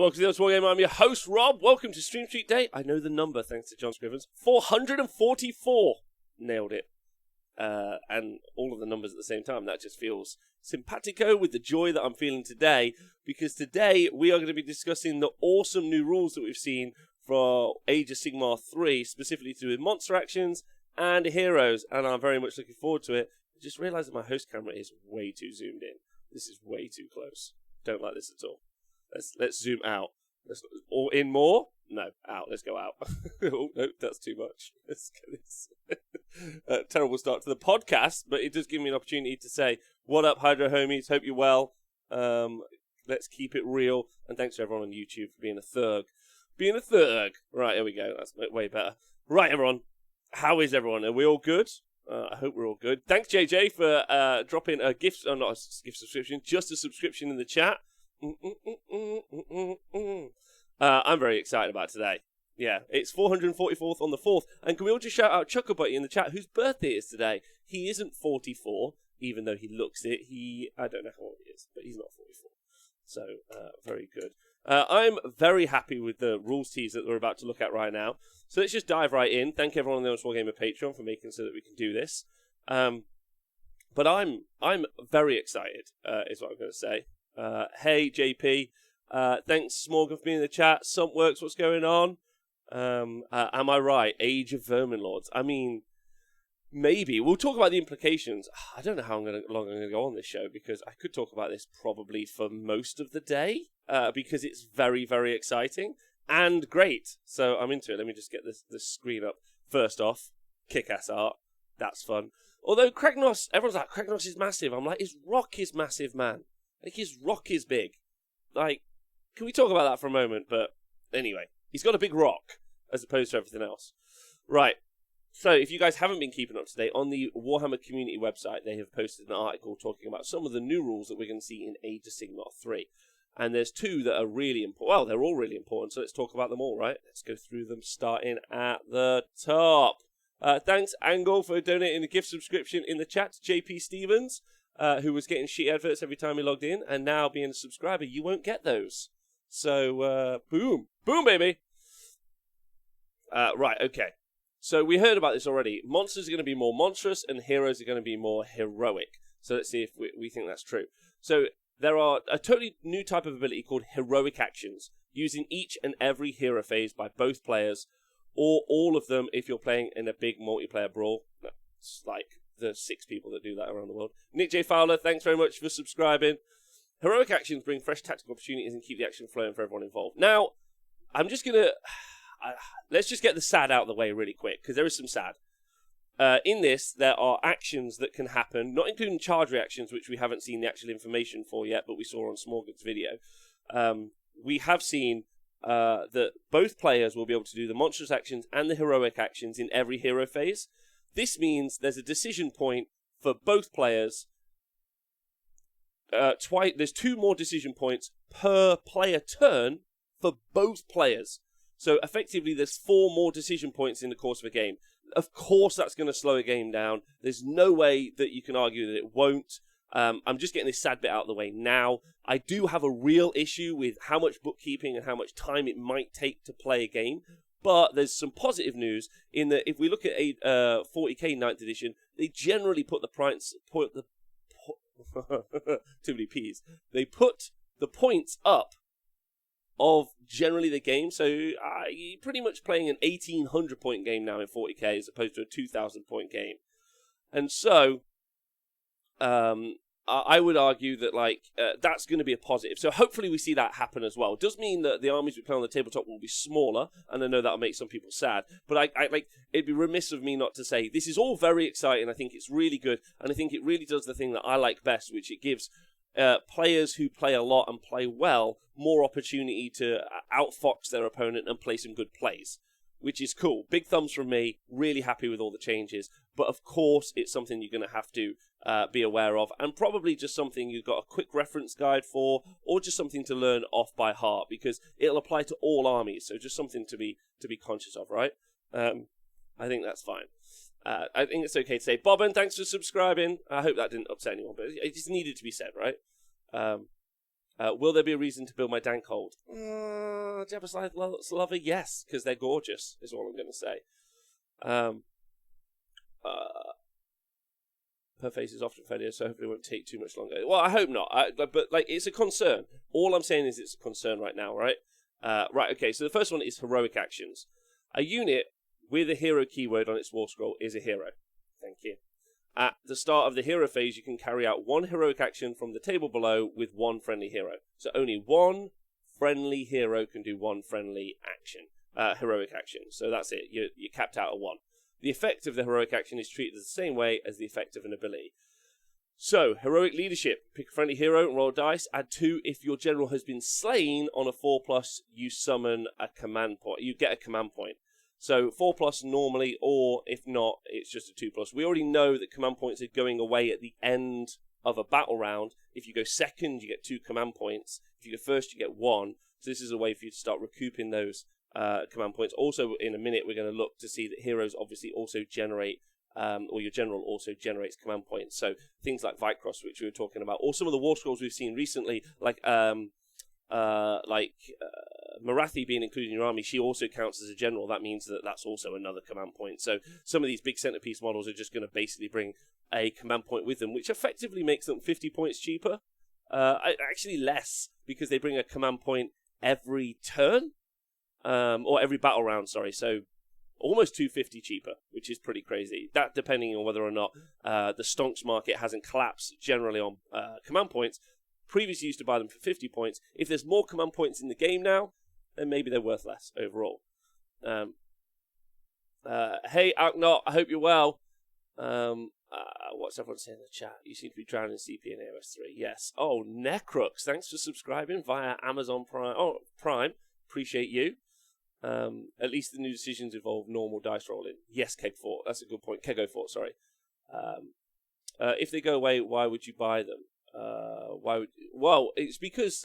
Welcome to the Untitled Wargamer. I'm your host, Rob. Welcome to Stream Street Day. I know the number, thanks to John Scrivens. 444. Nailed it. And all of the numbers at the same time. That just feels simpatico with the joy that I'm feeling today, because today we are going to be discussing the awesome new rules that we've seen for Age of Sigmar 3, specifically to do with monster actions and heroes, and I'm very much looking forward to it. I just realised that my host camera is way too zoomed in. This is way too close. Don't like this at all. Let's zoom out. Or in more? No, out. Let's go out. Oh, no, that's too much. Let's get this. Terrible start to the podcast, but it does give me an opportunity to say, what up, Hydro homies? Hope you're well. Let's keep it real. And thanks to everyone on YouTube for being a thug. Being a thug. Right, here we go. That's way better. Right, everyone. How is everyone? Are we all good? I hope we're all good. Thanks, JJ, for dropping a gift, not a gift subscription, just a subscription in the chat. I'm very excited about today. Yeah, it's 444th on the 4th. And can we all just shout out Chuckabutty in the chat, whose birthday is today? He isn't 44, even though he looks it. I don't know how old he is, but he's not 44. So, very good. I'm very happy with the rules tease that we're about to look at right now. So let's just dive right in. Thank everyone on the Honest Wargamer Patreon for making so that we can do this. But I'm very excited, is what I'm going to say. Hey, JP. Thanks, Morgan, for being in the chat. Stomp works, what's going on? Am I right? Age of Vermin Lords. I mean, maybe. We'll talk about the implications. I don't know how long I'm going to go on this show, because I could talk about this probably for most of the day, because it's very, very exciting and great. So I'm into it. Let me just get this screen up. First off, kick-ass art. That's fun. Although Kragnos, everyone's like, Kragnos is massive. I'm like, his rock is massive, man. Like, his rock is big. Like, can we talk about that for a moment? But anyway, he's got a big rock as opposed to everything else. Right. So if you guys haven't been keeping up to date, on the Warhammer community website, they have posted an article talking about some of the new rules that we're going to see in Age of Sigmar 3. And there's two that are really important. Well, they're all really important, so let's talk about them all, right? Let's go through them, starting at the top. Thanks, Angle, for donating a gift subscription in the chat to JP Stevens, who was getting shitty adverts every time he logged in, and now being a subscriber, you won't get those. So, boom. Boom, baby! Right, okay. So we heard about this already. Monsters are going to be more monstrous, and heroes are going to be more heroic. So let's see if we think that's true. So there are a totally new type of ability called heroic actions, using each and every hero phase by both players, or all of them if you're playing in a big multiplayer brawl. That's like the 6 people that do that around the world. Nick J. Fowler, thanks very much for subscribing. Heroic actions bring fresh tactical opportunities and keep the action flowing for everyone involved. Now, I'm just going to... let's just get the sad out of the way really quick, because there is some sad. In this, there are actions that can happen, not including charge reactions, which we haven't seen the actual information for yet, but we saw on Smorgan's video. We have seen that both players will be able to do the monstrous actions and the heroic actions in every hero phase. This means there's a decision point for both players. There's 2 more decision points per player turn for both players. So effectively, there's 4 more decision points in the course of a game. Of course, that's going to slow a game down. There's no way that you can argue that it won't. I'm just getting this sad bit out of the way now. I do have a real issue with how much bookkeeping and how much time it might take to play a game. But there's some positive news in that if we look at a 40k 9th edition, they generally put the price... too many P's. They put the points up of generally the game, so you're pretty much playing an 1,800 point game now in 40k as opposed to a 2,000 point game. And so I would argue that that's going to be a positive. So hopefully we see that happen as well. It does mean that the armies we play on the tabletop will be smaller, and I know that'll make some people sad. But it'd be remiss of me not to say this is all very exciting. I think it's really good, and I think it really does the thing that I like best, which it gives players who play a lot and play well more opportunity to outfox their opponent and play some good plays, which is cool. Big thumbs from me. Really happy with all the changes. But of course, it's something you're going to have to be aware of, and probably just something you've got a quick reference guide for, or just something to learn off by heart, because it'll apply to all armies. So just something to be conscious of, right? I think that's fine. I think it's okay to say, Bobbin, thanks for subscribing. I hope that didn't upset anyone, but it just needed to be said, right? Will there be a reason to build my Dankhold? Jabberslide Lover, yes, because they're gorgeous, is all I'm going to say. Her face is often failure, so hopefully it won't take too much longer. Well, I hope not. But like, it's a concern. All I'm saying is it's a concern right now, right? Right, okay, so the first one is heroic actions. A unit with a hero keyword on its war scroll is a hero. Thank you. At the start of the hero phase, you can carry out one heroic action from the table below with one friendly hero. So only one friendly hero can do one friendly action, heroic action. So that's it. You're capped out at one. The effect of the heroic action is treated the same way as the effect of an ability. So, heroic leadership. Pick a friendly hero and roll dice. Add 2 if your general has been slain. On a 4+, you summon a command point. You get a command point. So 4+ normally, or if not, it's just a 2+. We already know that command points are going away at the end of a battle round. If you go second, you get 2 command points. If you go first, you get 1. So this is a way for you to start recouping those command points. Also, in a minute, we're going to look to see that heroes obviously also generate, or your general also generates command points. So things like Vicross, which we were talking about, or some of the war scrolls we've seen recently, like Marathi being included in your army, she also counts as a general. That means that that's also another command point. So some of these big centerpiece models are just going to basically bring a command point with them, which effectively makes them 50 points cheaper. Actually less, because they bring a command point every turn, or every battle round, sorry. So almost 250 cheaper, which is pretty crazy. That depending on whether or not the stonks market hasn't collapsed generally on command points. Previously used to buy them for 50 points. If there's more command points in the game now, then maybe they're worth less overall. Hey, Alknot, I hope you're well. What's everyone saying in the chat? You seem to be drowning in CP and AOS3. Yes. Oh, Necrux, thanks for subscribing via Amazon Prime. Oh, Prime. Appreciate you. At least the new decisions involve normal dice rolling. Yes, Kegfort. That's a good point. Kegofort, sorry. If they go away, why would you buy them? Well, it's because,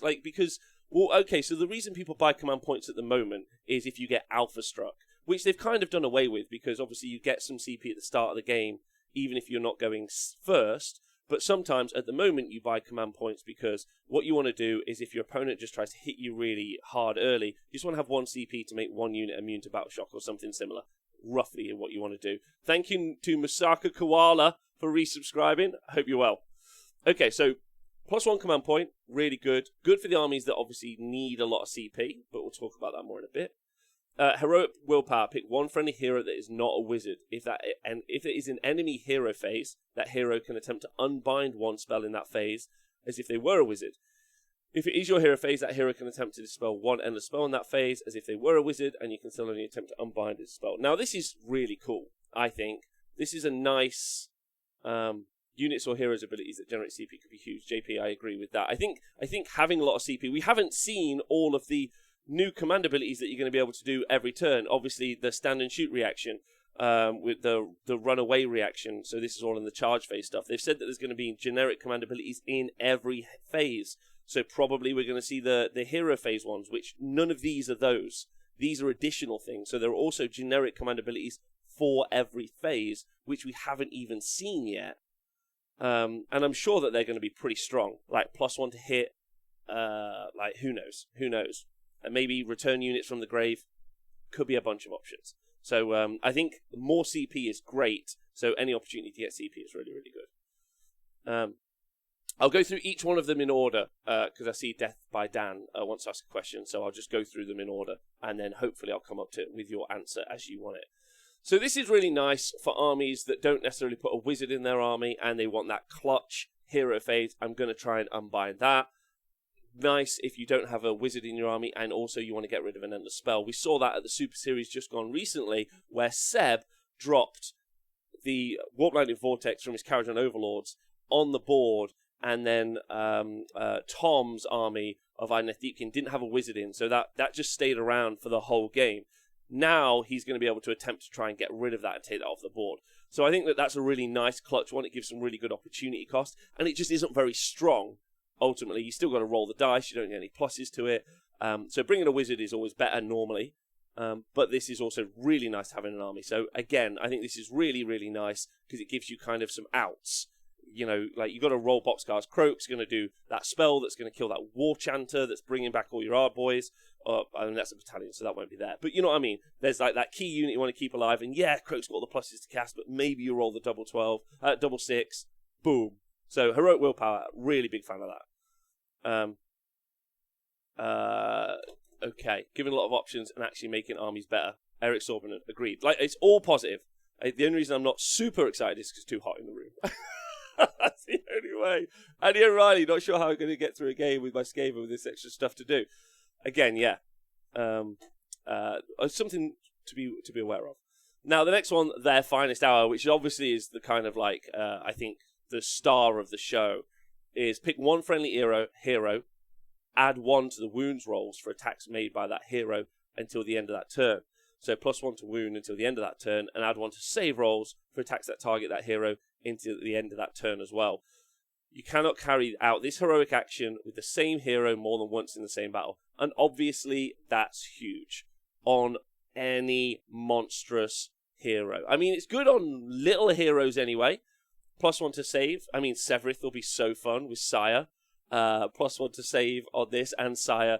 well, okay, so the reason people buy command points at the moment is if you get alpha struck, which they've kind of done away with, because obviously you get some CP at the start of the game, even if you're not going first. But sometimes at the moment you buy command points because what you want to do is, if your opponent just tries to hit you really hard early, you just want to have 1 CP to make 1 unit immune to battle shock or something similar. Roughly what you want to do. Thank you to Masaka Koala for resubscribing. I hope you're well. Okay, so +1 command point, really good. Good for the armies that obviously need a lot of CP, but we'll talk about that more in a bit. Heroic willpower, pick 1 friendly hero that is not a wizard. If it is an enemy hero phase, that hero can attempt to unbind 1 spell in that phase as if they were a wizard. If it is your hero phase, that hero can attempt to dispel 1 endless spell in that phase as if they were a wizard, and you can still only attempt to unbind this spell. Now, this is really cool, I think. This is a nice units or heroes abilities that generate CP could be huge. JP, I agree with that. I think having a lot of CP, we haven't seen all of the new command abilities that you're going to be able to do every turn. Obviously, the stand and shoot reaction, with the runaway reaction. So this is all in the charge phase stuff. They've said that there's going to be generic command abilities in every phase. So probably we're going to see the hero phase ones, which none of these are those. These are additional things. So there are also generic command abilities for every phase, which we haven't even seen yet. And I'm sure that they're going to be pretty strong. Like +1 to hit, who knows? And maybe return units from the grave. Could be a bunch of options. So I think more CP is great. So any opportunity to get CP is really, really good. I'll go through each one of them in order, because I see Death by Dan wants to ask a question. So I'll just go through them in order, and then hopefully I'll come up to it with your answer as you want it. So this is really nice for armies that don't necessarily put a wizard in their army and they want that clutch hero phase. I'm going to try and unbind that. Nice if you don't have a wizard in your army and also you want to get rid of an endless spell. We saw that at the Super Series just gone recently, where Seb dropped the Warp Lightning Vortex from his Karajan Overlords on the board, and then Tom's army of Idoneth Deepkin didn't have a wizard in, so that just stayed around for the whole game. Now he's going to be able to attempt to try and get rid of that and take that off the board. So I think that that's a really nice clutch one. It gives some really good opportunity cost, and it just isn't very strong. Ultimately, you still got to roll the dice. You don't get any pluses to it. So bringing a wizard is always better normally, but this is also really nice having an army. So again, I think this is really, really nice because it gives you kind of some outs. you know, like you got to roll boxcars. Croak's going to do that spell that's going to kill that war chanter that's bringing back all your Ard boys. I mean, that's a battalion, so that won't be there. But you know what I mean? There's like that key unit you want to keep alive, and yeah, Croak's got all the pluses to cast, but maybe you roll the double 12, double 6, boom. So heroic willpower, really big fan of that. Okay, giving a lot of options and actually making armies better. Eric Sorbonen, agreed. Like, it's all positive. The only reason I'm not super excited is because it's too hot in the room. That's the only way. And Ian Riley, not sure how I'm going to get through a game with my Skaven with this extra stuff to do. Again, yeah. Something to be aware of. Now, the next one, their finest hour, which obviously is the kind of like, I think, the star of the show, is pick one friendly hero, add 1 to the wounds rolls for attacks made by that hero until the end of that turn. So +1 to wound until the end of that turn, and add 1 to save rolls for attacks that target that hero into the end of that turn as well. You cannot carry out this heroic action with the same hero more than once in the same battle. And obviously, that's huge on any monstrous hero. I mean, it's good on little heroes anyway. +1 to save. I mean, Severith will be so fun with Sire. +1 to save on this, and Sire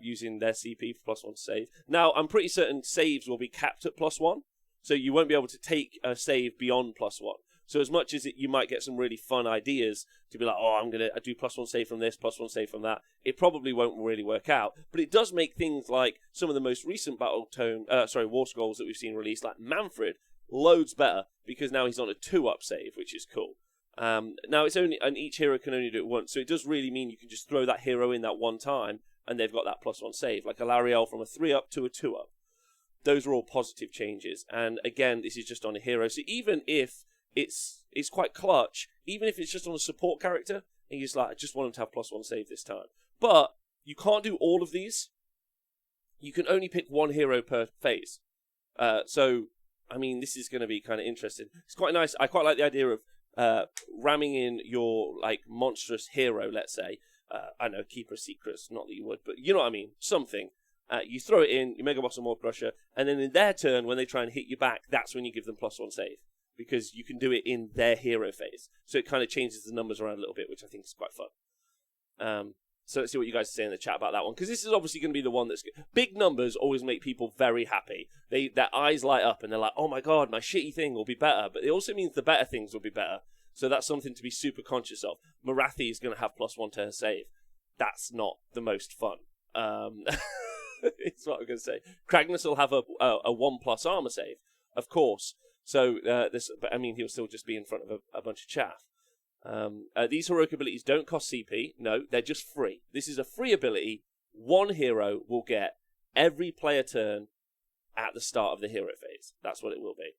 using their CP for +1 to save. Now, I'm pretty certain saves will be capped at +1, so you won't be able to take a save beyond +1. So as much as you might get some really fun ideas to be like, oh, I'm going to do +1 save from this, +1 save from that, it probably won't really work out. But it does make things like some of the most recent War Scrolls that we've seen released, like Manfred, loads better, because now he's on a 2-up save, which is cool. Now, it's only, and each hero can only do it once, so it does really mean you can just throw that hero in that one time, and they've got that +1 save, like Alariel from a 3-up to a 2-up. Those are all positive changes, and again, this is just on a hero, so even if it's quite clutch, even if it's just on a support character, and you're just like, I just want him to have +1 save this time. But you can't do all of these. You can only pick one hero per phase. So, I mean, this is going to be kind of interesting. It's quite nice. I quite like the idea of ramming in your like monstrous hero, let's say. I know, Keeper of Secrets, not that you would, but you know what I mean, something. You throw it in, you Mega Boss or Maw Crusher, and then in their turn, when they try and hit you back, that's when you give them +1 save. Because you can do it in their hero phase. So it kind of changes the numbers around a little bit, which I think is quite fun. So let's see what you guys say in the chat about that one. Because this is obviously going to be the one that's good. Big numbers always make people very happy. Their eyes light up and they're like, oh my god, my shitty thing will be better. But it also means the better things will be better. So that's something to be super conscious of. Marathi is going to have +1 to her save. That's not the most fun. It's what I'm going to say. Kragnus will have a 1+ armor save, of course. So, but I mean, he'll still just be in front of a bunch of chaff. These heroic abilities don't cost CP. No, they're just free. This is a free ability. One hero will get every player turn at the start of the hero phase. That's what it will be.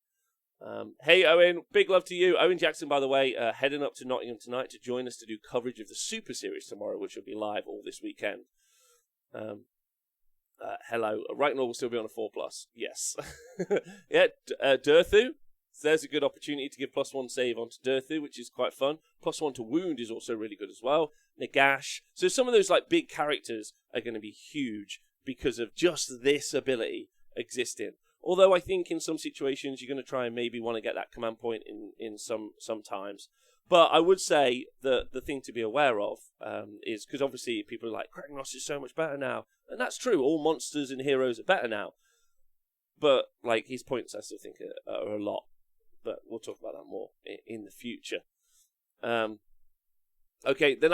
Hey, Owen, big love to you. Owen Jackson, by the way, heading up to Nottingham tonight to join us to do coverage of the Super Series tomorrow, which will be live all this weekend. Hello. Ragnar will still be on a 4+. Yes. Yeah, Durthu. So there's a good opportunity to give +1 save onto Durthu, which is quite fun. +1 to wound is also really good as well. Nagash. So some of those like big characters are going to be huge because of just this ability existing. Although I think in some situations you're going to try and maybe want to get that command point in some times. But I would say that the thing to be aware of is, because obviously people are like, Kragnos is so much better now. And that's true, all monsters and heroes are better now. But like his points I still think are a lot. But we'll talk about that more in the future. Okay, then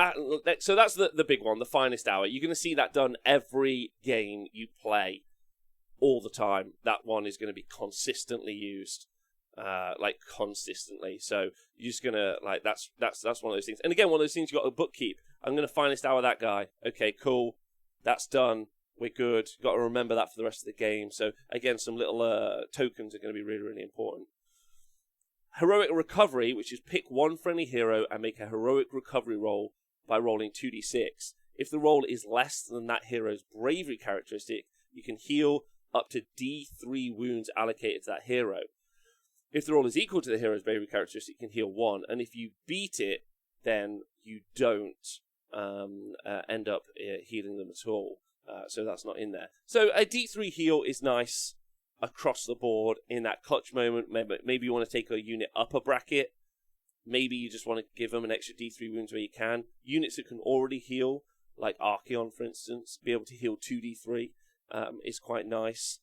so that's the big one, the finest hour. You're going to see that done every game you play all the time. That one is going to be consistently used. Like consistently, so you're just gonna like that's one of those things. And again, one of those things you got to bookkeep. I'm gonna finest hour that guy. Okay, cool, that's done. We're good. Got to remember that for the rest of the game. So again, some little tokens are going to be really, really important. Heroic recovery, which is pick one friendly hero and make a heroic recovery roll by rolling 2d6. If the roll is less than that hero's bravery characteristic, you can heal up to D3 wounds allocated to that hero. If the roll is equal to the hero's bravery characteristic, you can heal 1. And if you beat it, then you don't end up healing them at all. So that's not in there. So a D3 heal is nice across the board in that clutch moment. Maybe you want to take a unit up a bracket. maybe you just want to give them an extra D3 wounds where you can. Units that can already heal, like Archeon, for instance, be able to heal 2d3 is quite nice.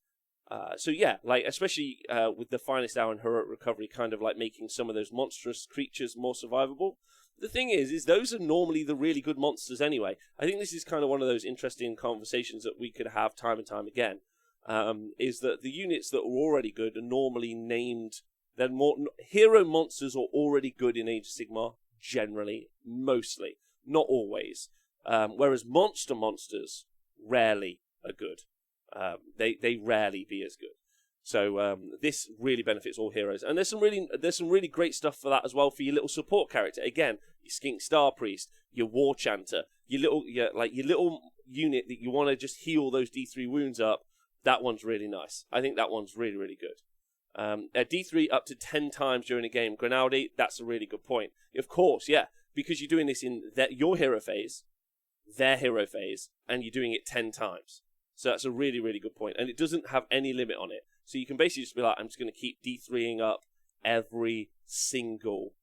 So yeah, like especially with the Finest Hour and Heroic Recovery kind of like making some of those monstrous creatures more survivable. The thing is those are normally the really good monsters anyway. I think this is kind of one of those interesting conversations that we could have time and time again, is that the units that are already good are normally named. They're more hero monsters are already good in Age of Sigmar, generally, mostly, not always. Whereas monsters rarely are good. They rarely be as good. So this really benefits all heroes, and there's some really great stuff for that as well for your little support character. Again, your Skink Star Priest, your War Chanter, your little unit that you want to just heal those D3 wounds up. That one's really nice. I think that one's really good. D3 up to 10 times during a game. Grinaldi, that's a really good point. Of course, yeah, because you're doing this in your hero phase, their hero phase, and you're doing it 10 times. So that's a really good point. And it doesn't have any limit on it. So you can basically just be like, I'm just going to keep D3ing up every single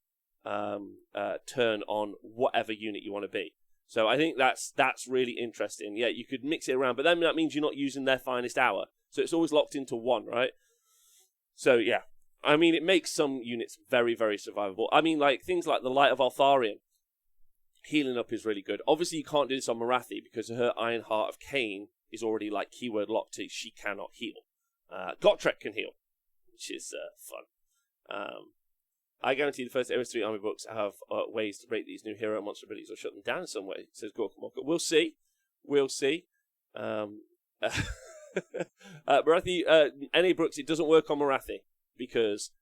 turn on whatever unit you want to be. So I think that's really interesting. Yeah, you could mix it around, but then that means you're not using their Finest Hour. So it's always locked into one, right? So yeah, I mean, it makes some units very survivable. I mean, like things like the Light of Altharion, healing up is really good. Obviously, you can't do this on Marathi because her Iron Heart of Cain is already like keyword locked to she cannot heal. Gotrek can heal, which is fun. I guarantee the first MS3 army books have ways to break these new hero monster abilities or shut them down in some way, says Gorkamoka. We'll see. Marathi, N.A. Brooks, it doesn't work on Marathi because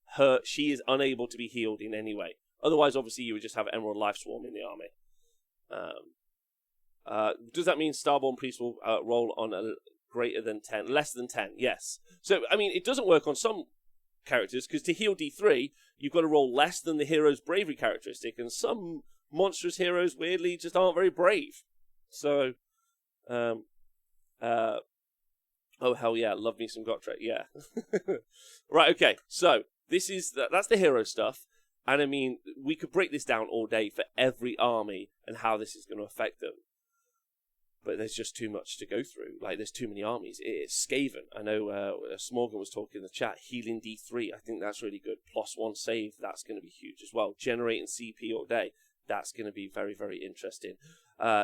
she is unable to be healed in any way. Otherwise, obviously, you would just have Emerald Life Swarm in the army. Does that mean Starborn Priest will roll on a greater than 10? Less than 10, yes. So, I mean, it doesn't work on some characters because to heal D3, you've got to roll less than the hero's bravery characteristic, and some monstrous heroes, weirdly, just aren't very brave. So, oh, hell yeah, love me some Gotrek, yeah. Right, okay, so that's the hero stuff. And I mean, we could break this down all day for every army and how this is going to affect them. But there's just too much to go through. Like, there's too many armies. It's Skaven. I know Smorgan was talking in the chat. Healing D3, I think that's really good. +1 save, that's going to be huge as well. Generating CP all day, that's going to be very interesting.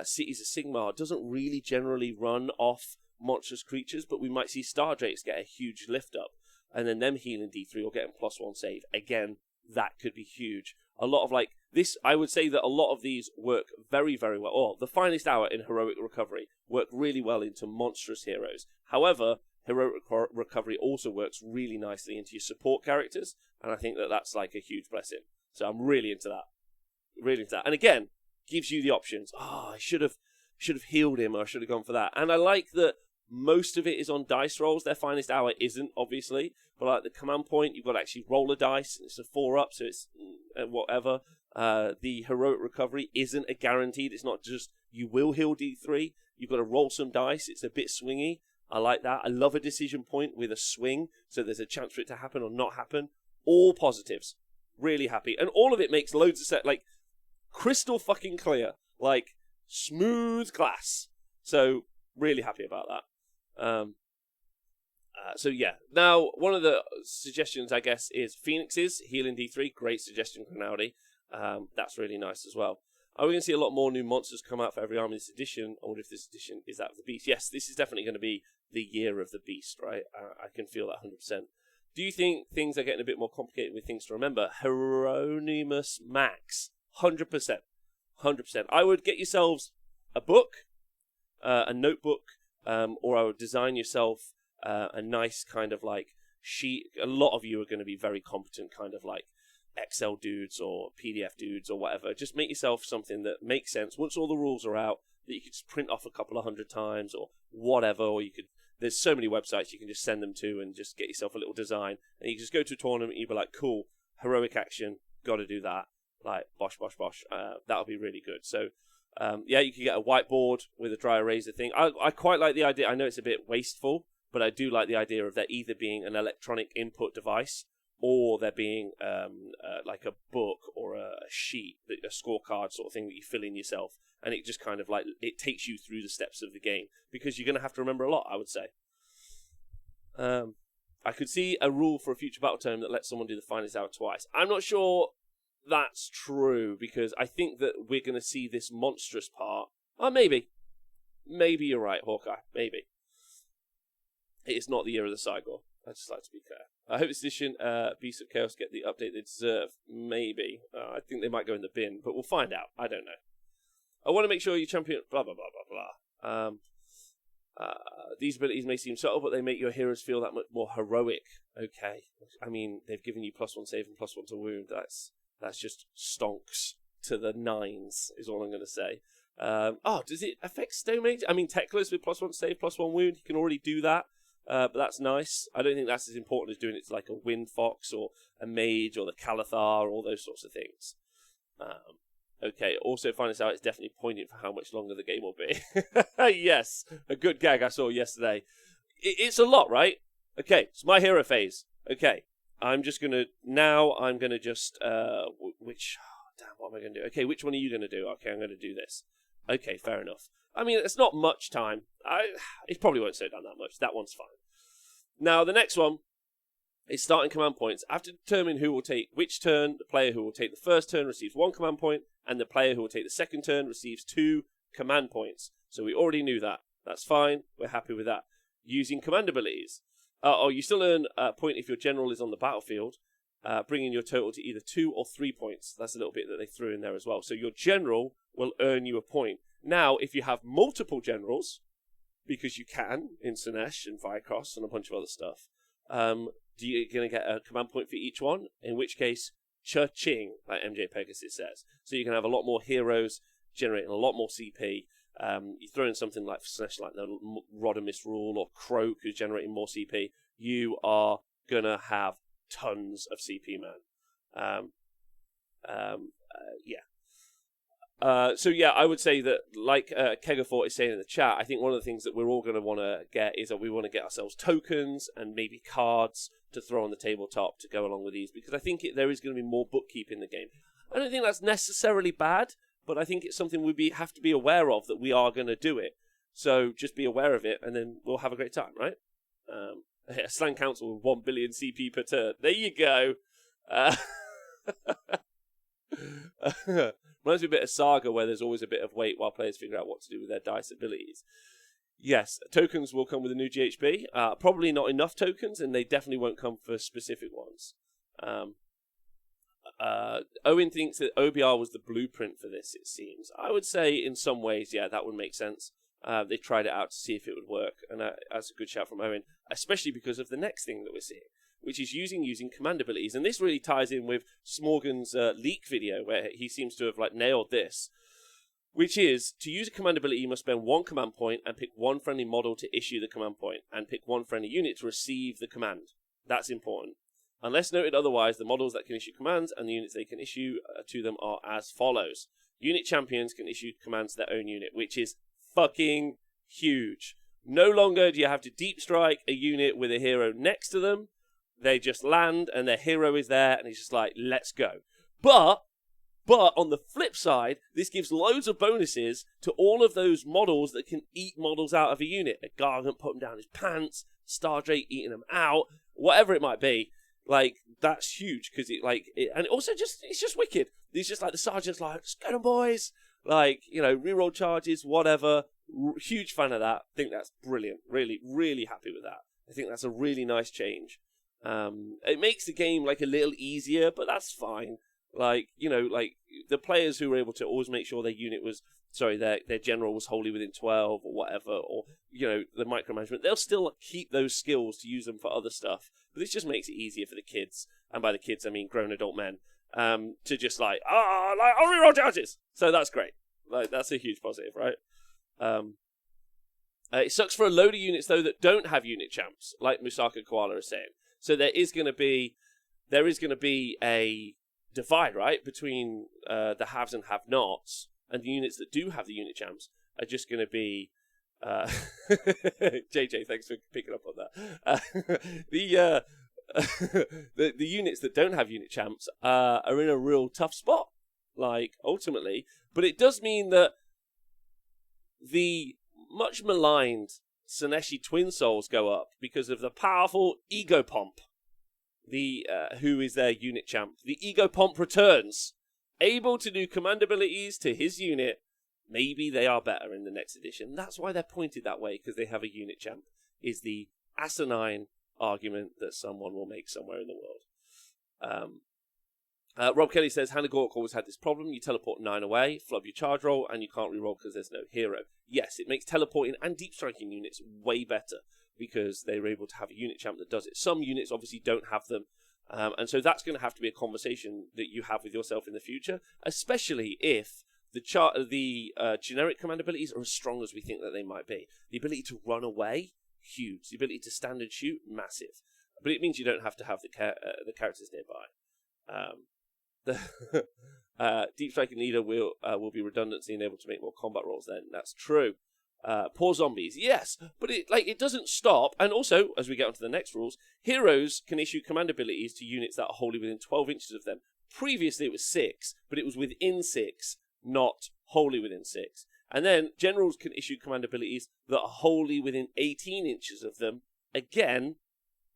Cities of Sigmar doesn't really generally run off monstrous creatures, but we might see Star Drakes get a huge lift up. And then them healing D3 or getting +1 save. Again, that could be huge. A lot of like this, I would say that a lot of these work very well. Oh, the Finest Hour in Heroic Recovery work really well into monstrous heroes. However, Heroic Recovery also works really nicely into your support characters, and I think that that's like a huge blessing. So I'm really into that. And again, gives you the options. I should have healed him, or I should have gone for that. And I like that most of it is on dice rolls. Their Finest Hour isn't, obviously, but like the command point, you've got to actually roll a dice. It's a 4-up, so it's whatever. The Heroic Recovery isn't a guaranteed. It's not just you will heal D3. You've got to roll some dice. It's a bit swingy. I like that. I love a decision point with a swing, so there's a chance for it to happen or not happen. All positives. Really happy. And all of it makes loads of sense. Like, crystal fucking clear. Like, smooth glass. So, really happy about that. So yeah, now one of the suggestions I guess is Phoenixes, healing D3, great suggestion from Audi. That's really nice as well. Are we going to see a lot more new monsters come out for every army this edition? I wonder if this edition is that of the Beast. Yes, this is definitely going to be the year of the Beast, right? I can feel that 100%. Do you think things are getting a bit more complicated with things to remember? Hieronymus Max, 100%. 100%. I would get yourselves a book, a notebook, or I would design yourself a nice kind of like sheet. A lot of you are going to be very competent kind of like Excel dudes or PDF dudes or whatever. Just make yourself something that makes sense once all the rules are out, that you could just print off a couple of 100 times or whatever, or you could, there's so many websites you can just send them to and just get yourself a little design, and you just go to a tournament and you'd be like, cool, heroic action, got to do that, like bosh. That'll be really good. So yeah, you can get a whiteboard with a dry eraser thing. I quite like the idea. I know it's a bit wasteful, but I do like the idea of there either being an electronic input device or there being like a book or a sheet, a scorecard sort of thing that you fill in yourself, and it just kind of like it takes you through the steps of the game, because you're going to have to remember a lot, I would say. I could see a rule for a future battle tome that lets someone do the finest hour twice. I'm not sure that's true, because I think that we're going to see this monstrous part. Oh, maybe you're right, Hawkeye. Maybe it is not the year of the Sigmar. I'd just like to be clear. I hope this edition, Beasts of Chaos, get the update they deserve. Maybe. I think they might go in the bin, but we'll find out. I don't know. I want to make sure you champion... Blah, blah, blah, blah, blah. These abilities may seem subtle, but they make your heroes feel that much more heroic. Okay. I mean, they've given you +1 save and +1 to wound. That's just stonks to the nines, is all I'm going to say. Does it affect Stone Mage? I mean, Teclis with +1 save, +1 wound, you can already do that. But that's nice. I don't think that's as important as doing it to like a Wind Fox or a Mage or the Calathar or all those sorts of things. Okay, also find this out, it's definitely poignant for how much longer the game will be. Yes, a good gag I saw yesterday. It's a lot, right? Okay, it's my hero phase. Okay, I'm going to just, what am I going to do? Okay, which one are you going to do? Okay, I'm going to do this. Okay, fair enough. I mean, it's not much time. It probably won't slow down that much. That one's fine. Now, the next one is starting command points. I have to determine who will take which turn. The player who will take the first turn receives 1 command point, and the player who will take the second turn receives 2 command points. So we already knew that. That's fine. We're happy with that. Using command abilities. You still earn a point if your general is on the battlefield, bringing your total to either 2 or 3 points. That's a little bit that they threw in there as well. So your general will earn you a point. Now, if you have multiple generals, because you can in Sinesh and Firecross and a bunch of other stuff, you're going to get a command point for each one, in which case, cha-ching, like MJ Pegasus says. So you can have a lot more heroes, generating a lot more CP. You throw in something like Sinesh, like the Rodimus rule, or Croak, who's generating more CP, you are going to have tons of CP, man. Yeah. I would say that, like Kegafort is saying in the chat, I think one of the things that we're all going to want to get is that we want to get ourselves tokens and maybe cards to throw on the tabletop to go along with these, because I think there is going to be more bookkeeping in the game. I don't think that's necessarily bad, but I think it's something we have to be aware of, that we are going to do it. So just be aware of it, and then we'll have a great time, right? A Slang Council with 1 billion CP per turn. There you go. Reminds me a bit of Saga, where there's always a bit of wait while players figure out what to do with their dice abilities. Yes, tokens will come with a new GHB. Probably not enough tokens, and they definitely won't come for specific ones. Owen thinks that OBR was the blueprint for this, it seems. I would say in some ways, yeah, that would make sense. They tried it out to see if it would work, and that's a good shout from Owen, especially because of the next thing that we're seeing, which is using command abilities. And this really ties in with Smorgan's leak video, where he seems to have nailed this, which is, to use a command ability, you must spend 1 command point and pick 1 friendly model to issue the command point, and pick 1 friendly unit to receive the command. That's important. Unless noted otherwise, the models that can issue commands and the units they can issue to them are as follows. Unit champions can issue commands to their own unit, which is fucking huge. No longer do you have to deep strike a unit with a hero next to them. They just land and their hero is there and he's just like, let's go. But on the flip side, this gives loads of bonuses to all of those models that can eat models out of a unit. A Gargant put them down his pants, Stardrake eating them out, whatever it might be. That's huge, because and also it's just wicked. It's just the sergeant's let's get them, boys. Reroll charges, whatever. Huge fan of that. Think that's brilliant. Really, really happy with that. I think that's a really nice change. It makes the game a little easier, but that's fine. The players who were able to always make sure their unit was, their general was wholly within 12 or whatever, or, the micromanagement, they'll still keep those skills to use them for other stuff. But this just makes it easier for the kids, and by the kids I mean grown adult men, to just I'll reroll charges. So that's great. That's a huge positive, right? It sucks for a load of units though that don't have unit champs, like Musaka Koala is saying. So there is going to be a divide, right, between the haves and have-nots, and the units that do have the unit champs are just going to be. JJ, thanks for picking up on that. the units that don't have unit champs are in a real tough spot, like, ultimately. But it does mean that the much maligned Sineshi Twin Souls go up because of the powerful Ego Pomp, who is their unit champ. The Ego Pomp returns, able to do command abilities to his unit. Maybe they are better in the next edition. That's why they're pointed that way, because they have a unit champ, is the asinine argument that someone will make somewhere in the world. Rob Kelly says, Hannah Gork always had this problem. You teleport 9 away, flub your charge roll, and you can't reroll because there's no hero. Yes, it makes teleporting and deep striking units way better because they're able to have a unit champ that does it. Some units obviously don't have them, and so that's going to have to be a conversation that you have with yourself in the future, especially if the generic command abilities are as strong as we think that they might be. The ability to run away, huge. The ability to stand and shoot, massive. But it means you don't have to have the characters nearby. The deep striking leader will be redundancy and able to make more combat rolls. Then that's true. Poor zombies, yes, but it doesn't stop. And also, as we get onto the next rules, heroes can issue command abilities to units that are wholly within 12 inches of them. Previously, it was 6, but it was within 6, not wholly within 6. And then generals can issue command abilities that are wholly within 18 inches of them. Again,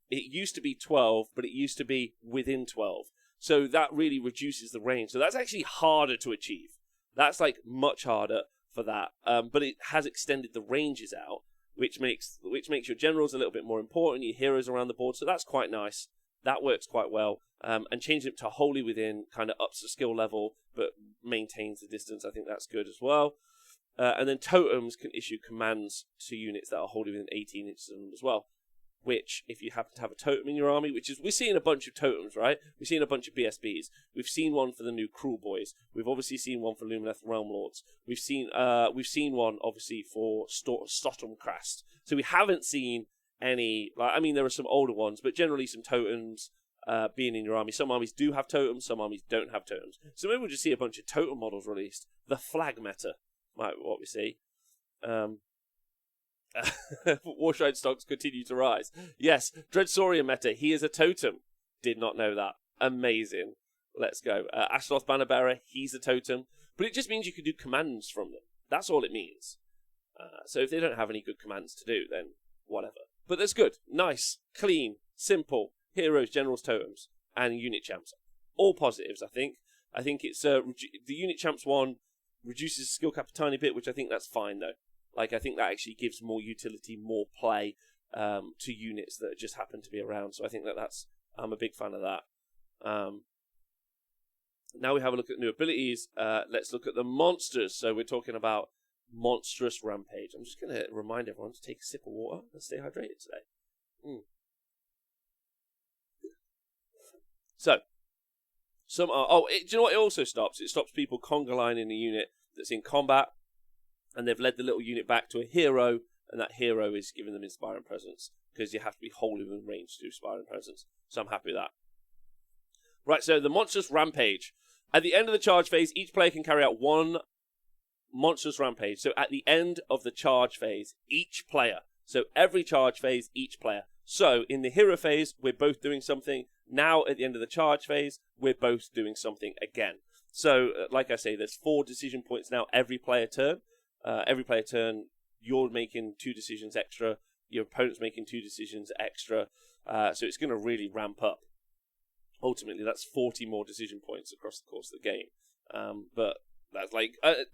it used to be 12, but it used to be within 12. So that really reduces the range. So that's actually harder to achieve. That's like much harder for that. But it has extended the ranges out, which makes your generals a little bit more important, your heroes around the board. So that's quite nice. That works quite well. And changing it to wholly within kind of ups the skill level, but maintains the distance. I think that's good as well. And then totems can issue commands to units that are wholly within 18 inches of them as well. Which, if you happen to have a totem in your army, we're seeing a bunch of totems, right? We're seeing a bunch of BSBs. We've seen one for the new Cruel Boys. We've obviously seen one for Lumineth Realm Lords. We've seen one obviously for Stormcast. So we haven't seen any. There are some older ones, but generally some totems being in your army. Some armies do have totems. Some armies don't have totems. So maybe we'll just see a bunch of totem models released. The flag meta might be what we see. Warshrine stocks continue to rise. Yes, Dreadsaurian meta. He is a totem. Did not know that. Amazing. Let's go. Ashloth Bannerbearer. He's a totem. But it just means you can do commands from them. That's all it means. So if they don't have any good commands to do, then whatever. But that's good. Nice. Clean. Simple. Heroes, generals, totems. And unit champs. All positives, I think. I think it's the unit champs one reduces skill cap a tiny bit, which I think that's fine, though. I think that actually gives more utility, more play to units that just happen to be around. So I think I'm a big fan of that. Now we have a look at new abilities. Let's look at the monsters. So we're talking about Monstrous Rampage. I'm just going to remind everyone to take a sip of water and stay hydrated today. So, some are... do you know what it also stops? It stops people conga lining a unit that's in combat, and they've led the little unit back to a hero, and that hero is giving them Inspiring Presence, because you have to be wholly within range to do Inspiring Presence. So I'm happy with that. Right, so the Monstrous Rampage. At the end of the charge phase, each player can carry out one Monstrous Rampage. So at the end of the charge phase, each player. So every charge phase, each player. So in the hero phase, we're both doing something. Now at the end of the charge phase, we're both doing something again. So, like I say, there's 4 decision points now every player turn. Every player turn, you're making 2 decisions extra. Your opponent's making 2 decisions extra. So it's going to really ramp up. Ultimately, that's 40 more decision points across the course of the game. But that's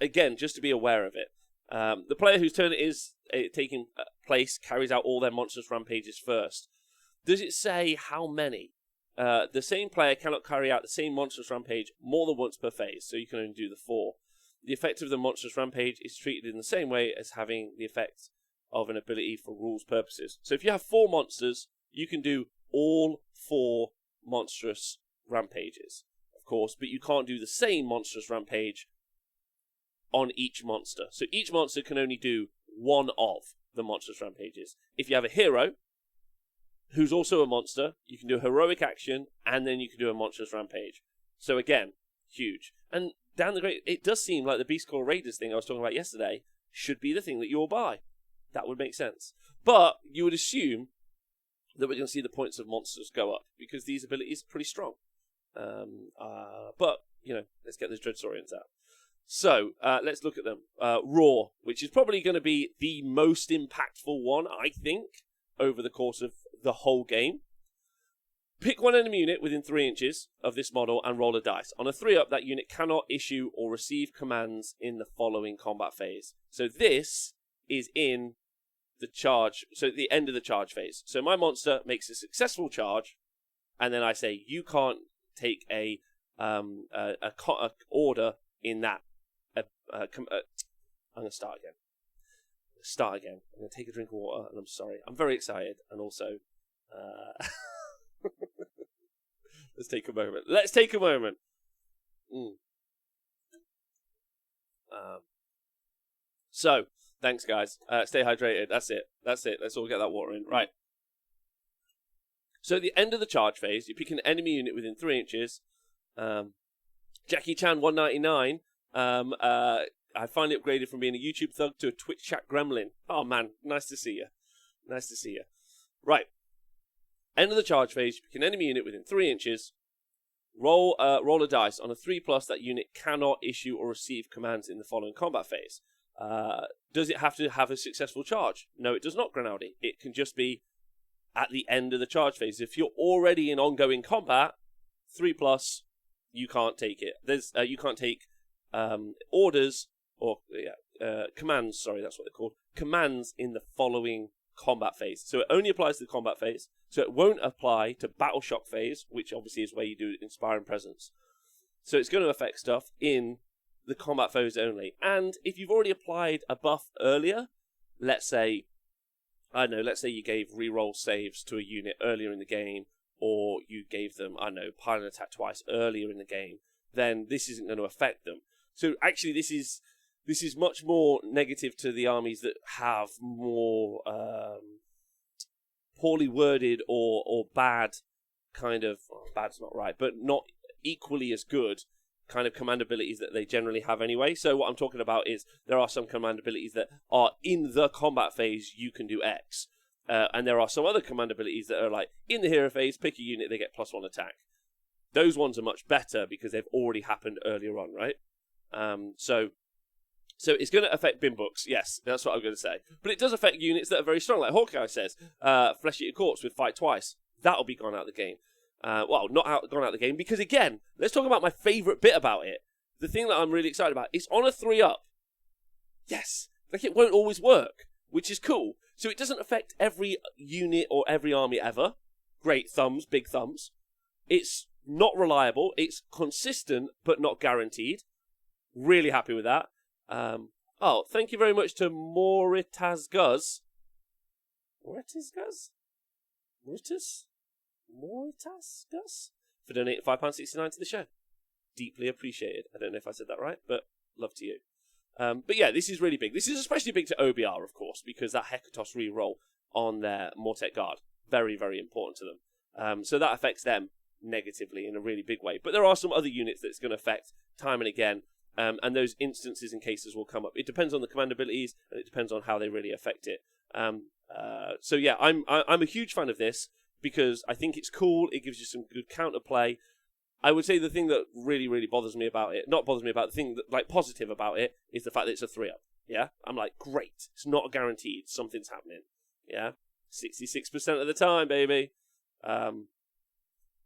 again, just to be aware of it. The player whose turn it is taking place carries out all their Monstrous Rampages first. Does it say how many? The same player cannot carry out the same Monstrous Rampage more than once per phase, so you can only do the 4. The effect of the Monstrous Rampage is treated in the same way as having the effect of an ability for rules purposes. So if you have 4 monsters, you can do all 4 Monstrous Rampages, of course, but you can't do the same Monstrous Rampage on each monster. So each monster can only do one of the Monstrous Rampages. If you have a hero who's also a monster, you can do a heroic action, and then you can do a Monstrous Rampage. So again, huge. And down the great, it does seem like the Beast Claw Raiders thing I was talking about yesterday should be the thing that you'll buy. That would make sense. But you would assume that we're going to see the points of monsters go up, because these abilities are pretty strong. But, you know, let's get those Dreadsaurians out. So, let's look at them. Roar, which is probably going to be the most impactful one, I think, over the course of the whole game. Pick one enemy unit within 3 inches of this model and roll a dice. On a 3-up, that unit cannot issue or receive commands in the following combat phase. So this is in the charge, so at the end of the charge phase. So my monster makes a successful charge, and then I say, you can't take a order in that. I'm going to start again. I'm going to take a drink of water, and I'm sorry. I'm very excited, and also... Let's take a moment. So, thanks guys. Stay hydrated. That's it. Let's all get that water in. Right. So at the end of the charge phase, you pick an enemy unit within 3 inches. Jackie Chan 199. I finally upgraded from being a YouTube thug to a Twitch chat gremlin. Oh man, nice to see you. Right. End of the charge phase, you pick an enemy unit within 3 inches, roll a dice. On a 3+, that unit cannot issue or receive commands in the following combat phase. Does it have to have a successful charge? No, it does not, Granaldi. It can just be at the end of the charge phase. If you're already in ongoing combat, 3+, you can't take it. You can't take orders or commands. Sorry, that's what they're called. Commands in the following combat phase. So it only applies to the combat phase. So it won't apply to Battle Shock phase, which obviously is where you do Inspiring Presence. So it's going to affect stuff in the combat phase only. And if you've already applied a buff earlier, let's say you gave reroll saves to a unit earlier in the game, or you gave them, pile an attack twice earlier in the game, then this isn't going to affect them. So actually this is much more negative to the armies that have more poorly worded or bad kind of... bad's not right, but not equally as good kind of command abilities that they generally have anyway. So what I'm talking about is there are some command abilities that are in the combat phase, you can do X. And there are some other command abilities that are like, in the hero phase, pick a unit, they get +1 attack. Those ones are much better because they've already happened earlier on, right? So it's going to affect bin books, yes, that's what I'm going to say. But it does affect units that are very strong, like Hawkeye says. Flesh Eater Corpse with Fight Twice. That'll be gone out of the game. Gone out of the game, because again, let's talk about my favourite bit about it. The thing that I'm really excited about, it's on a 3-up. Yes, like it won't always work, which is cool. So it doesn't affect every unit or every army ever. Great thumbs, big thumbs. It's not reliable, it's consistent, but not guaranteed. Really happy with that. Thank you very much to Moritas. For donating £5.69 to the show. Deeply appreciated. I don't know if I said that right, but love to you. But yeah, this is really big. This is especially big to OBR, of course, because that Hecatos reroll on their Mortek Guard. Very, very important to them. So that affects them negatively in a really big way. But there are some other units that it's going to affect time and again. And those instances and cases will come up. It depends on the command abilities, and it depends on how they really affect it. So yeah, I'm a huge fan of this because I think it's cool. It gives you some good counterplay. I would say the thing that really, really bothers me about it, the thing that, like, positive about it, is the fact that it's a 3-up. Yeah, I'm like, great. It's not guaranteed. Something's happening. Yeah, 66% of the time, baby.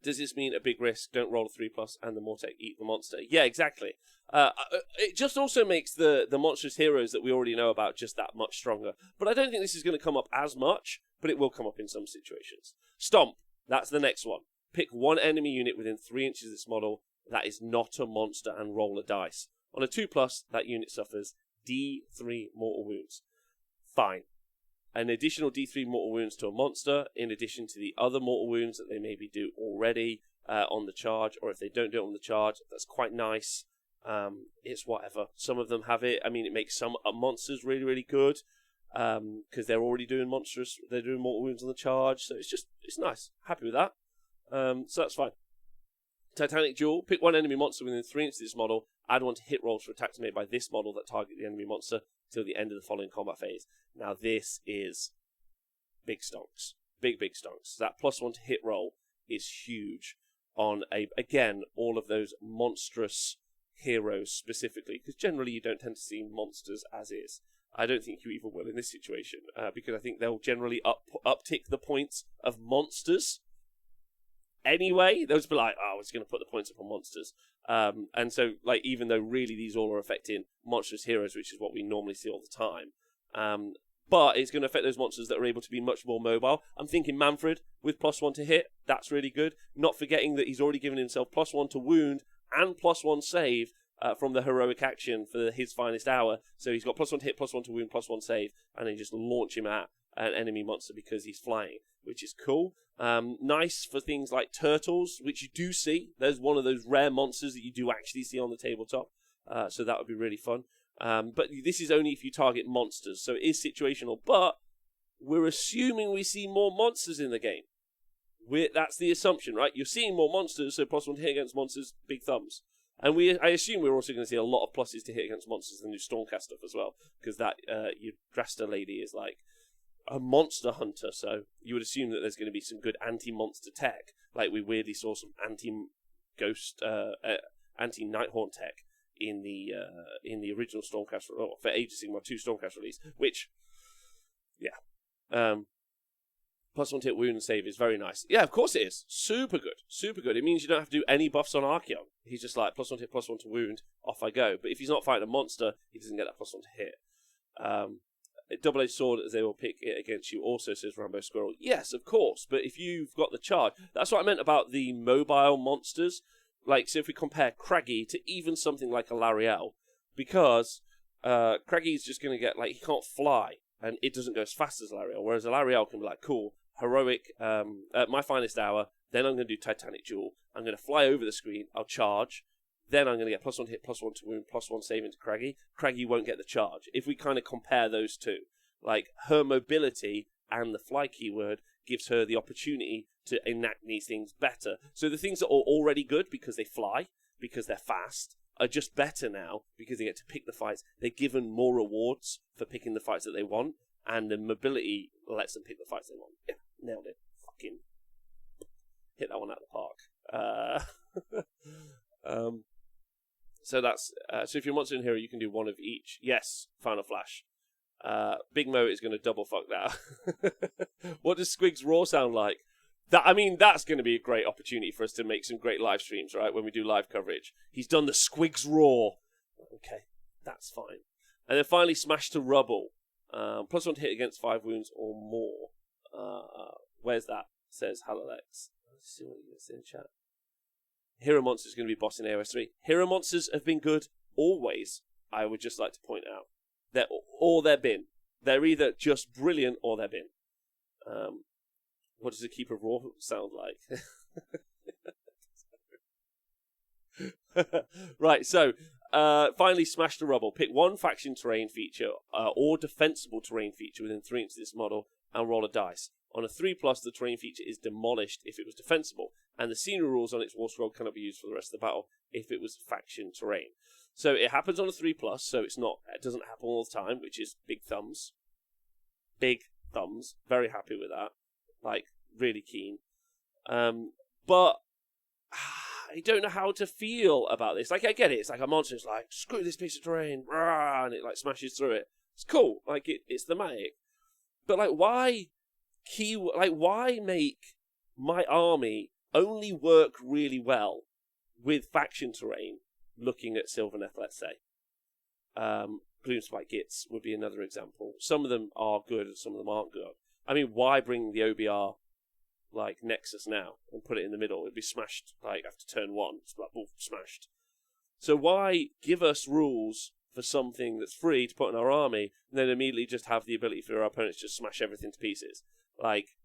Does this mean a big risk? Don't roll a 3+ and the Mortek eat the monster. Yeah, exactly. It just also makes the monstrous heroes that we already know about just that much stronger. But I don't think this is going to come up as much, but it will come up in some situations. Stomp, that's the next one. Pick one enemy unit within 3 inches of this model that is not a monster and roll a dice. On a 2+, that unit suffers D3 mortal wounds. Fine. An additional D3 mortal wounds to a monster, in addition to the other mortal wounds that they maybe do already on the charge, or if they don't do it on the charge, that's quite nice. It's whatever. Some of them have it. I mean, it makes some monsters really, really good because they're already doing they're doing mortal wounds on the charge, so it's nice. Happy with that. So that's fine. Titanic Duel. Pick one enemy monster within 3 inches of this model. Add 1 to hit rolls for attacks made by this model that target the enemy monster till the end of the following combat phase. Now this is big stonks. Big stonks. That +1 to hit roll is huge on again, all of those monstrous heroes specifically, because generally you don't tend to see monsters as is. I don't think you even will in this situation, because I think they'll generally uptick the points of monsters. Anyway, they'll just be like, oh, I was going to put the points up on monsters. And so, like, even though really these all are affecting monstrous heroes, which is what we normally see all the time, but it's going to affect those monsters that are able to be much more mobile. I'm thinking Manfred with +1 to hit. That's really good. Not forgetting that he's already given himself +1 to wound and +1 save from the heroic action for his finest hour. So he's got +1 to hit, +1 to wound, +1 save, and then just launch him at an enemy monster because he's flying, which is cool. Nice for things like turtles, which you do see. There's one of those rare monsters that you do actually see on the tabletop. So that would be really fun. But this is only if you target monsters, so it is situational. But we're assuming we see more monsters in the game. That's the assumption, right? You're seeing more monsters, so +1 to hit against monsters, big thumbs. And I assume we're also going to see a lot of pluses to hit against monsters in the new Stormcast stuff as well, because that Drasta lady is like a monster hunter, so you would assume that there's going to be some good anti-monster tech, like we weirdly saw some anti-ghost, anti-Nighthorn tech in the original Stormcast for Age of Sigmar 2 Stormcast release, which, yeah, +1 to hit, wound, and save is very nice. Yeah, of course it is. Super good. Super good. It means you don't have to do any buffs on Archeon. He's just like, +1 to hit, +1 to wound, off I go. But if he's not fighting a monster, he doesn't get that +1 to hit. Double-edged sword, as they will pick it against you also, says Rambo Squirrel. Yes, of course, but if you've got the charge, that's what I meant about the mobile monsters. Like, so if we compare Craggy to even something like a Lariel, because Craggy's just going to get, like, he can't fly, and it doesn't go as fast as Lariel, whereas a Lariel can be like, cool, heroic, my finest hour, then I'm going to do Titanic Jewel, I'm going to fly over the screen, I'll charge, then I'm going to get +1 to hit, +1 to wound, +1 save into Craggy. Craggy won't get the charge. If we kind of compare those two, like, her mobility and the fly keyword gives her the opportunity to enact these things better. So the things that are already good because they fly, because they're fast, are just better now because they get to pick the fights. They're given more rewards for picking the fights that they want, and the mobility lets them pick the fights they want. Yeah, nailed it. Fucking hit that one out of the park. So that's so if you're a monster and hero, you can do one of each. Yes, Final Flash. Big Mo is going to double fuck that. What does Squig's Roar sound like? That's going to be a great opportunity for us to make some great live streams, right? When we do live coverage. He's done the Squig's Roar. Okay, that's fine. And then finally, Smash to Rubble. +1 to hit against 5 wounds or more. Where's that? Says Halolex. Let's see what you guys in chat. Hero Monsters is going to be boss in AOS 3. Hero Monsters have been good always, I would just like to point out. They're bin. They're either just brilliant or they're bin. What does a Keeper of Raw sound like? Right, so finally Smash to Rubble. Pick one faction terrain feature or defensible terrain feature within 3 inches of this model and roll a dice. On a 3+, the terrain feature is demolished if it was defensible, and the scenery rules on its war scroll cannot be used for the rest of the battle if it was faction terrain. So it happens on a 3+, so it doesn't happen all the time, which is big thumbs. Big thumbs. Very happy with that. Like, really keen. But I don't know how to feel about this. Like, I get it. It's like a monster. It's like, screw this piece of terrain. And it, like, smashes through it. It's cool. Like, it's thematic. But, like, why make my army only work really well with faction terrain looking at Sylvaneth, let's say? Gloomspite Gits would be another example. Some of them are good and some of them aren't good. I mean, why bring the OBR, like, Nexus now and put it in the middle? It'd be smashed, like, after turn 1. It's like, boom, smashed. So why give us rules for something that's free to put in our army and then immediately just have the ability for our opponents to just smash everything to pieces? Like,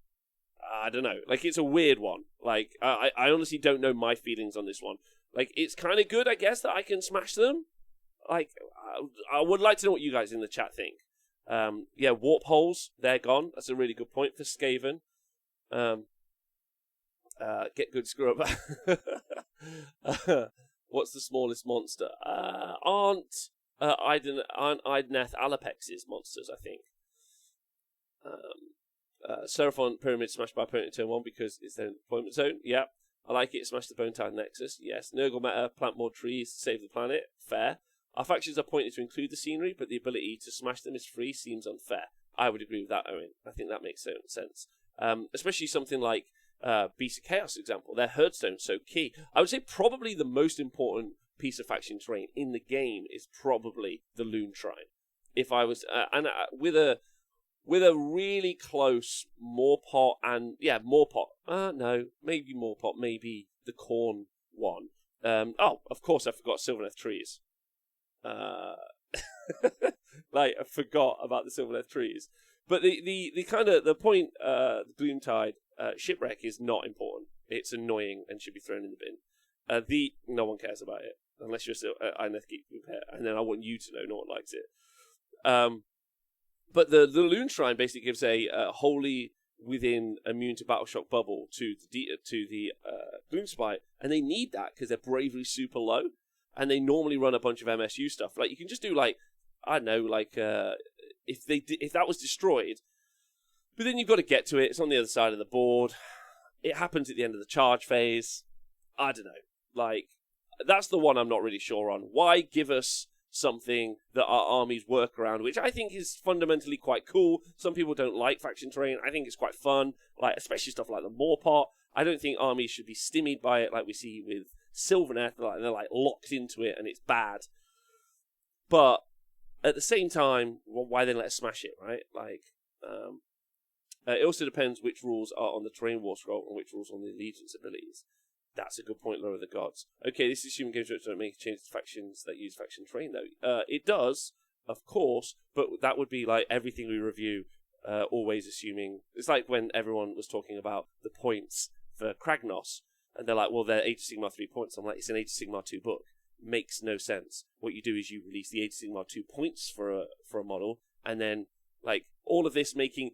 I don't know. Like, it's a weird one. Like, I honestly don't know my feelings on this one. Like, it's kind of good, I guess, that I can smash them. Like, I would like to know what you guys in the chat think. Yeah, warp holes, they're gone. That's a really good point for Skaven. Get good screw up. What's the smallest monster? Aren't Idneth Alapex's monsters, I think. Seraphon Pyramid smashed by opponent in turn 1 because it's their deployment zone. Yeah, I like it. Smash the Bone Tide Nexus. Yes. Nurgle meta, plant more trees to save the planet. Fair. Our factions are pointed to include the scenery, but the ability to smash them is free seems unfair. I would agree with that, Owen. I think that makes certain sense. Especially something like Beast of Chaos, example. Their Herdstone's so key. I would say probably the most important piece of faction terrain in the game is probably the Loon Shrine. If I was... with a really close Moorpot and... Yeah, Moorpot. No, maybe Moorpot. Maybe the Corn one. Of course I forgot Sylvaneth Trees. Like, I forgot about the Sylvaneth Trees. But the kind of... The point, the Gloomtide Shipwreck is not important. It's annoying and should be thrown in the bin. No one cares about it. Unless you're still Ineth Geek Repair. And then I want you to know no one likes it. But the Loon Shrine basically gives a wholly within immune to Battleshock bubble to the Gloomspite, and they need that because their bravery super low, and they normally run a bunch of MSU stuff. Like you can just do like I don't know, like if that was destroyed, but then you've got to get to it. It's on the other side of the board. It happens at the end of the charge phase. I don't know. Like that's the one I'm not really sure on. Why give us something that our armies work around, which I think is fundamentally quite cool. Some people don't like faction terrain. I think it's quite fun, like especially stuff like the Moorpot. I don't think armies should be stymied by it like we see with Sylvaneth. They're like locked into it and it's bad. But at the same time, well, why then let us smash it, right? Like, it also depends which rules are on the terrain war scroll and which rules on the allegiance abilities. That's a good point, Lower the Gods. Okay, this is assuming games don't make changes to factions that use faction terrain, though. It does, of course, but that would be like everything we review, always assuming... It's like when everyone was talking about the points for Kragnos, and they're like, well, they're Age of Sigmar 3 points. I'm like, it's an Age of Sigmar 2 book. Makes no sense. What you do is you release the Age of Sigmar 2 points for a model, and then, like, all of this making...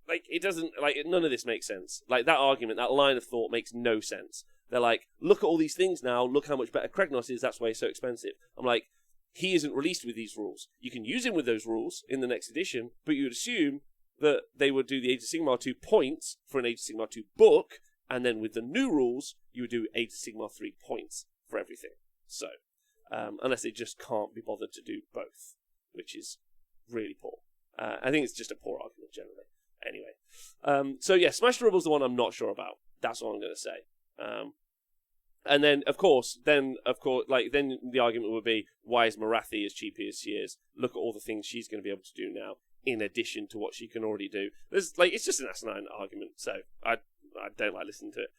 Like, it doesn't, like, none of this makes sense. Like, that argument, that line of thought makes no sense. They're like, look at all these things now, look how much better Kragnos is, that's why he's so expensive. I'm like, he isn't released with these rules. You can use him with those rules in the next edition, but you would assume that they would do the Age of Sigmar 2 points for an Age of Sigmar 2 book, and then with the new rules, you would do Age of Sigmar 3 points for everything. So, unless they just can't be bothered to do both, which is really poor. I think it's just a poor argument generally. Anyway, so yeah, Smash the Rubble's the one I'm not sure about. That's what I'm going to say. And then, of course, then the argument would be, why is Marathi as cheapy as she is? Look at all the things she's going to be able to do now, in addition to what she can already do. It's just an asinine argument, so I don't like listening to it.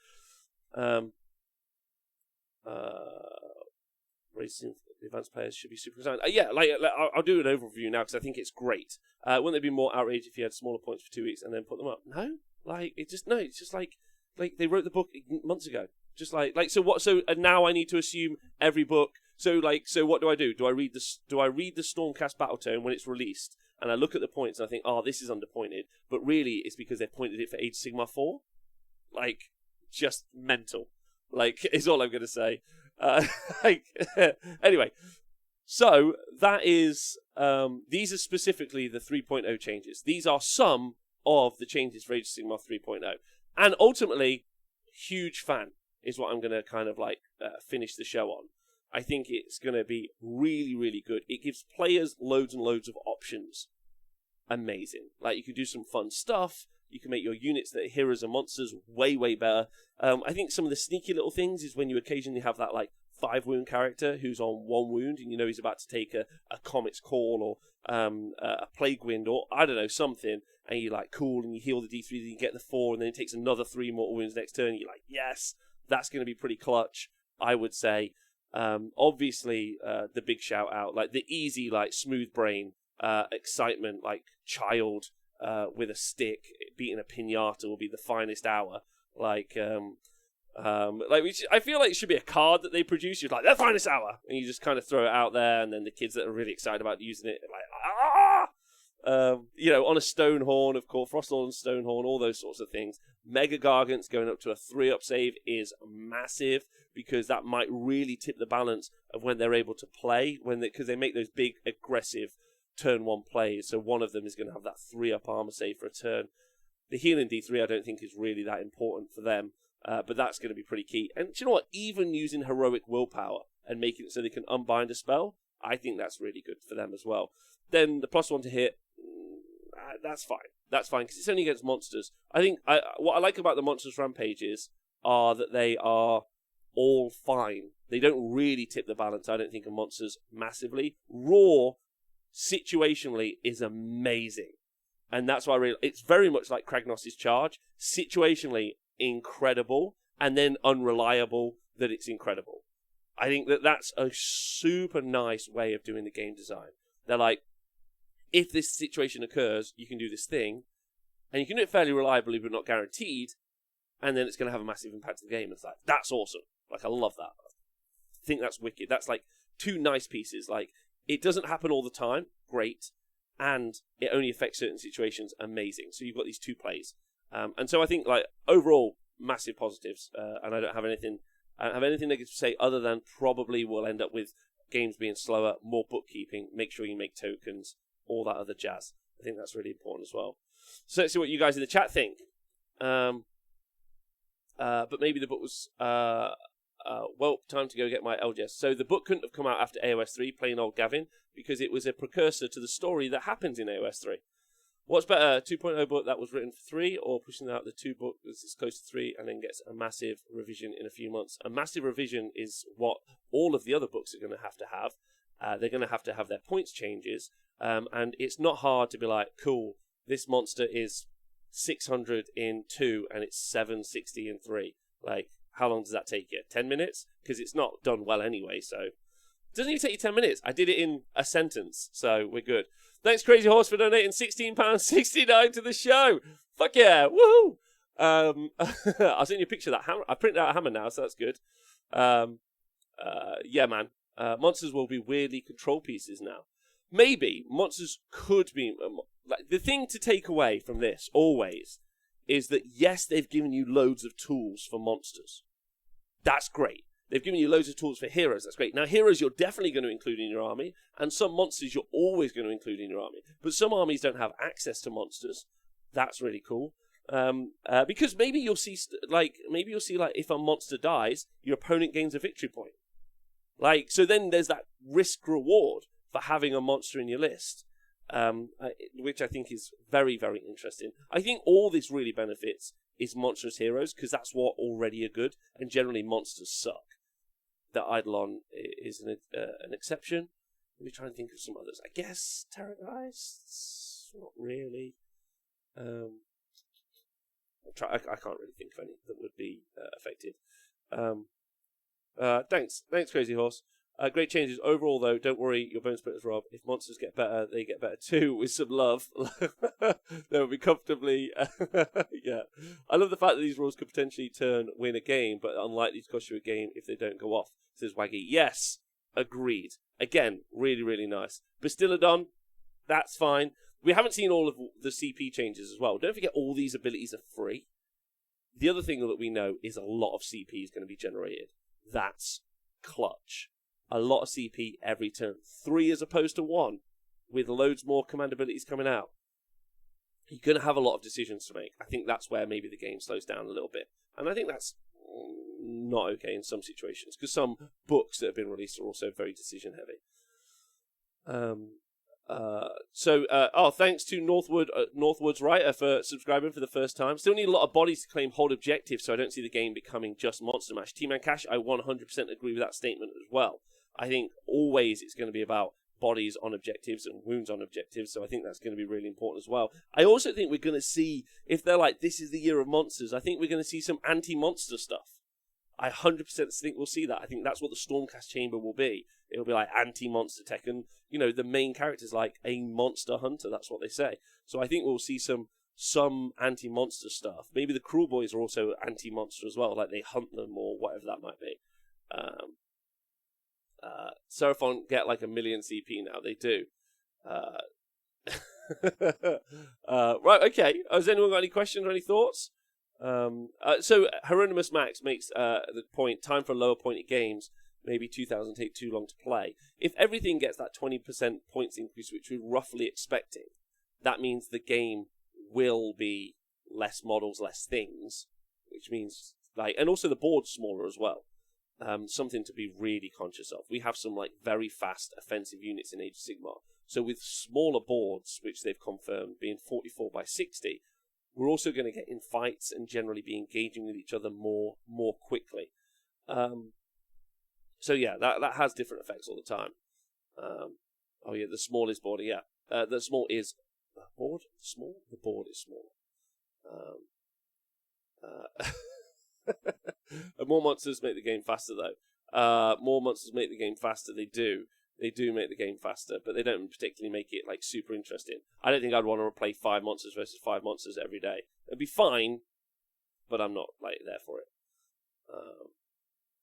Racing advanced players should be super excited. I'll do an overview now because I think it's great. Wouldn't there be more outrage if you had smaller points for 2 weeks and then put them up? No, it's just like they wrote the book months ago. Just like so what? So now I need to assume every book. So what do I do? Do I read the Stormcast Battletome when it's released and I look at the points and I think, oh, this is underpointed, but really it's because they've pointed it for Age of Sigmar 4. Like, just mental. Like, is all I'm going to say. Anyway, so that is these are specifically the 3.0 changes. These are some of the changes for Age of Sigmar 3.0, and ultimately, huge fan is what I'm going to kind of like finish the show on. I think it's going to be really, really good. It gives players loads and loads of options. Amazing. Like, you can do some fun stuff. You can make your units that are heroes and monsters way, way better. I think some of the sneaky little things is when you occasionally have that, like, 5-wound character who's on 1 wound and you know he's about to take a Comet's Call or a Plague Wind or, I don't know, something, and you're like, cool, and you heal the D3, then you get the 4, and then it takes another 3 mortal wounds next turn, and you're like, yes, that's going to be pretty clutch, I would say. Obviously, the big shout out, like, the easy, like, smooth brain, excitement, like, child with a stick beating a pinata will be the finest hour. Like, I feel like it should be a card that they produce. You're like, the finest hour, and you just kind of throw it out there, and then the kids that are really excited about using it, like, on a Stonehorn, of course, Frostlord and Stonehorn, all those sorts of things. Mega Gargants going up to a 3-up save is massive, because that might really tip the balance of when they're able to play, because they make those big, aggressive turn 1 plays. So one of them is going to have that 3-up armor save for a turn. The healing D3 I don't think is really that important for them, but that's going to be pretty key. And do you know what? Even using heroic willpower and making it so they can unbind a spell, I think that's really good for them as well. Then the +1 to hit, that's fine. That's fine, because it's only against monsters. I think what I like about the Monstrous Rampages are that they are all fine. They don't really tip the balance, I don't think, of monsters massively. Raw, situationally, is amazing. And that's why it's very much like Kragnos' Charge. Situationally, incredible. And then unreliable that it's incredible. I think that's a super nice way of doing the game design. They're like, if this situation occurs, you can do this thing. And you can do it fairly reliably, but not guaranteed. And then it's going to have a massive impact to the game. It's like, that's awesome. Like, I love that. I think that's wicked. That's like 2 nice pieces. Like, it doesn't happen all the time. Great. And it only affects certain situations. Amazing. So you've got these 2 plays. And so I think, like, overall, massive positives. And I don't have anything negative to say other than probably we'll end up with games being slower, more bookkeeping, make sure you make tokens, all that other jazz. I think that's really important as well. So let's see what you guys in the chat think. But maybe the book was... well, time to go get my LGS. So the book couldn't have come out after AOS 3, plain old Gavin, because it was a precursor to the story that happens in AOS 3. What's better, 2.0 book that was written for 3, or pushing out the 2 book that's close to 3 and then gets a massive revision in a few months? A massive revision is what all of the other books are going to have. They're going to have their points changes, and it's not hard to be like, cool, this monster is 600 in 2 and it's 760 in 3. Like, how long does that take you? 10 minutes? Because it's not done well anyway, so... It doesn't even take you 10 minutes. I did it in a sentence, so we're good. Thanks, Crazy Horse, for donating £16.69 to the show. Fuck yeah, woohoo! I'll send you a picture of that hammer. I printed out a hammer now, so that's good. Yeah, man. Monsters will be weirdly control pieces now. Maybe monsters could be... like, the thing to take away from this, always, is that, yes, they've given you loads of tools for monsters. That's great. They've given you loads of tools for heroes. That's great. Now, heroes you're definitely going to include in your army, and some monsters you're always going to include in your army. But some armies don't have access to monsters. That's really cool. Because maybe you'll see, if a monster dies, your opponent gains a victory point. Like, so then there's that risk reward for having a monster in your list, which I think is very, very interesting. I think all this really benefits is monstrous heroes, because that's what already are good, and generally monsters suck. The Eidolon is an exception. Let me try and think of some others. I guess Terrorgeist, not really. I can't really think of any that would be affected. Thanks, Crazy Horse. Great changes overall, though. Don't worry, your bone splitters, Rob. If monsters get better, they get better too. With some love, they will be comfortably. Yeah, I love the fact that these rules could potentially win a game, but unlikely to cost you a game if they don't go off. Says Waggy. Yes, agreed. Again, really, really nice. Bastillodon, that's fine. We haven't seen all of the CP changes as well. Don't forget, all these abilities are free. The other thing that we know is a lot of CP is going to be generated. That's clutch. A lot of CP every turn. 3 as opposed to 1, with loads more command abilities coming out. You're going to have a lot of decisions to make. I think that's where maybe the game slows down a little bit. And I think that's not okay in some situations, because some books that have been released are also very decision heavy. Thanks to Northwood's writer for subscribing for the first time. Still need a lot of bodies to claim hold objectives, so I don't see the game becoming just Monster Mash. T-Man Cash, I 100% agree with that statement as well. I think always it's going to be about bodies on objectives and wounds on objectives, so I think that's going to be really important as well. I also think we're going to see, if they're like, this is the year of monsters, I think we're going to see some anti-monster stuff. I 100% think we'll see that. I think that's what the Stormcast Chamber will be. It'll be like anti-monster tech, and, you know, the main character's like a monster hunter, that's what they say. So I think we'll see some anti-monster stuff. Maybe the Cruel Boys are also anti-monster as well, like they hunt them or whatever that might be. Seraphon get like 1 million CP now, they do. Right, okay. Has anyone got any questions or any thoughts? So Hieronymus Max makes the point, time for lower pointed games. maybe 2,000 take too long to play. If everything gets that 20% points increase, which we're roughly expecting, that means the game will be less models, less things, which means, like, and also the board's smaller as well. Something to be really conscious of. We have some, like, very fast offensive units in Age of Sigmar. So with smaller boards, which they've confirmed being 44 by 60, we're also going to get in fights and generally be engaging with each other more quickly. So yeah, that has different effects all the time. Oh yeah, the small is board. Yeah, the small is board. Small. The board is small. More monsters make the game faster, though. More monsters make the game faster. They do. They do make the game faster, but they don't particularly make it, like, super interesting. I don't think I'd want to play 5 monsters versus 5 monsters every day. It'd be fine, but I'm not, like, there for it.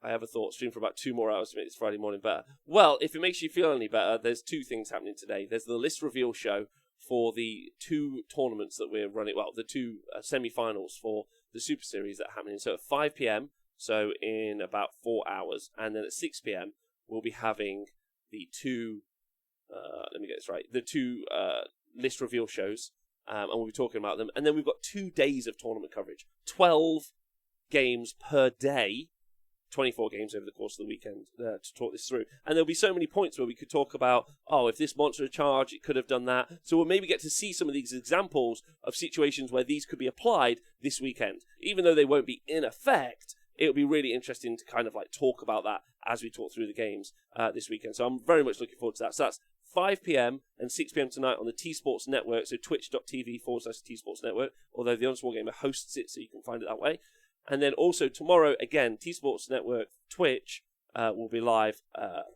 I have a thought. Stream for about 2 more hours to make this Friday morning better. Well, if it makes you feel any better, there's 2 things happening today. There's the list reveal show for the 2 tournaments that we're running. Well, the 2 semi-finals for the Super Series that are happening. So at 5 p.m., so in about 4 hours, and then at 6 p.m., we'll be having the 2, let me get this right, the 2 list reveal shows, and we'll be talking about them. And then we've got 2 days of tournament coverage. 12 games per day, 24 games over the course of the weekend to talk this through. And there'll be so many points where we could talk about, oh, if this monster charged, it could have done that. So we'll maybe get to see some of these examples of situations where these could be applied this weekend. Even though they won't be in effect, it'll be really interesting to kind of, like, talk about that as we talk through the games this weekend. So I'm very much looking forward to that. So that's 5 p.m. and 6 p.m. tonight on the T-Sports Network, so twitch.tv/T-Sports Network, although the Honest Wargamer hosts it, so you can find it that way. And then also tomorrow, again, T-Sports Network, Twitch, will be live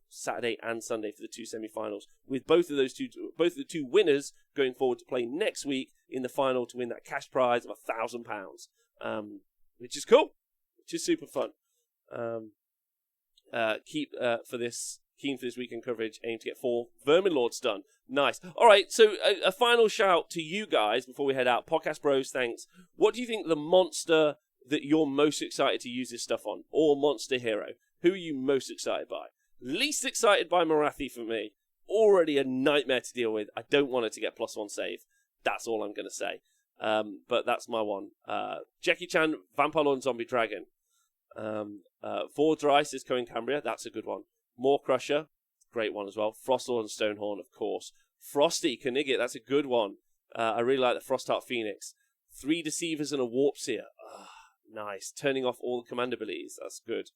Saturday and Sunday for the 2 semi-finals, with both of the two winners going forward to play next week in the final to win that cash prize of £1,000, which is cool, which is super fun. Keen for this weekend coverage, aim to get 4 Vermin Lords done. Nice. All right, so a final shout to you guys before we head out. Podcast Bros, thanks. What do you think the monster that you're most excited to use this stuff on, or monster hero? Who are you most excited by? Least excited by Morathi for me. Already a nightmare to deal with. I don't want it to get +1 save. That's all I'm going to say. But that's my one. Jackie Chan, Vampire Lord and Zombie Dragon. Vordrice is Cohen Cambria. That's a good one. Maw Crusher, great one as well. Frostlord and Stonehorn, of course. Frosty Knigget, that's a good one. I really like the Frostheart Phoenix. 3 Deceivers and a Warpseer. Nice. Turning off all the command abilities. That's good.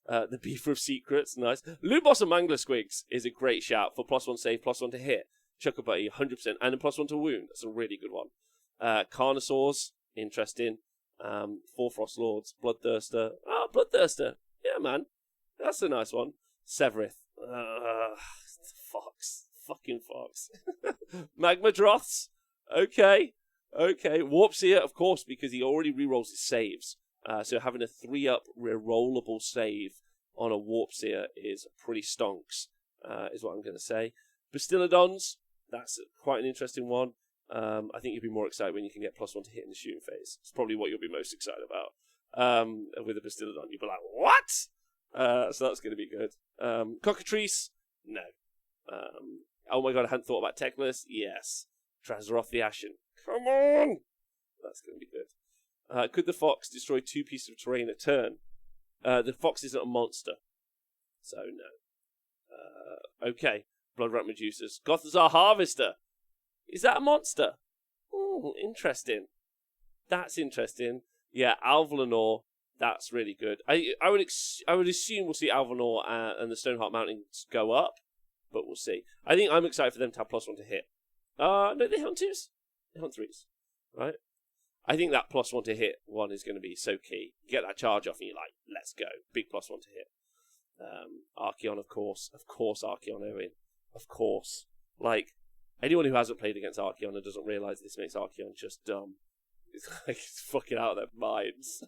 The Beaver of Secrets. Nice. Lubos and Mangler Squigs is a great shout for +1 save, +1 to hit. Chuckabutty, 100%. And a +1 to wound. That's a really good one. Carnosaurs. Interesting. 4 Frost Lords. Bloodthirster. Bloodthirster. Yeah, man. That's a nice one. Severith. Fox. Fucking Fox. Magma Droths. Okay. Warpseer, of course, because he already rerolls his saves. So having a 3-up rerollable save on a Warpseer is pretty stonks, is what I'm going to say. Bastillodons, that's quite an interesting one. I think you'll be more excited when you can get +1 to hit in the shooting phase. It's probably what you'll be most excited about. With a Bastillodon, you'll be like, what? So that's going to be good. Cockatrice, no. Oh my god, I hadn't thought about Teclis. Yes. Trazeroth the Ashen. Come on! That's going to be good. Could the fox destroy 2 pieces of terrain a turn? The fox isn't a monster. So, no. Okay. Bloodrat Medusas. Gothazar Harvester. Is that a monster? Ooh, interesting. That's interesting. Yeah, Alvalanor. That's really good. I would assume we'll see Alvalanor and the Stoneheart Mountains go up, but we'll see. I think I'm excited for them to have +1 to hit. No, they hunt 2s. They hunt 3s. Right? I think that +1 to hit one is going to be so key. You get that charge off and you're like, let's go. Big +1 to hit. Archeon, of course. Of course, Archeon Owen. Of course. Like, anyone who hasn't played against Archeon and doesn't realise this makes Archeon just dumb. It's like, it's fucking out of their minds.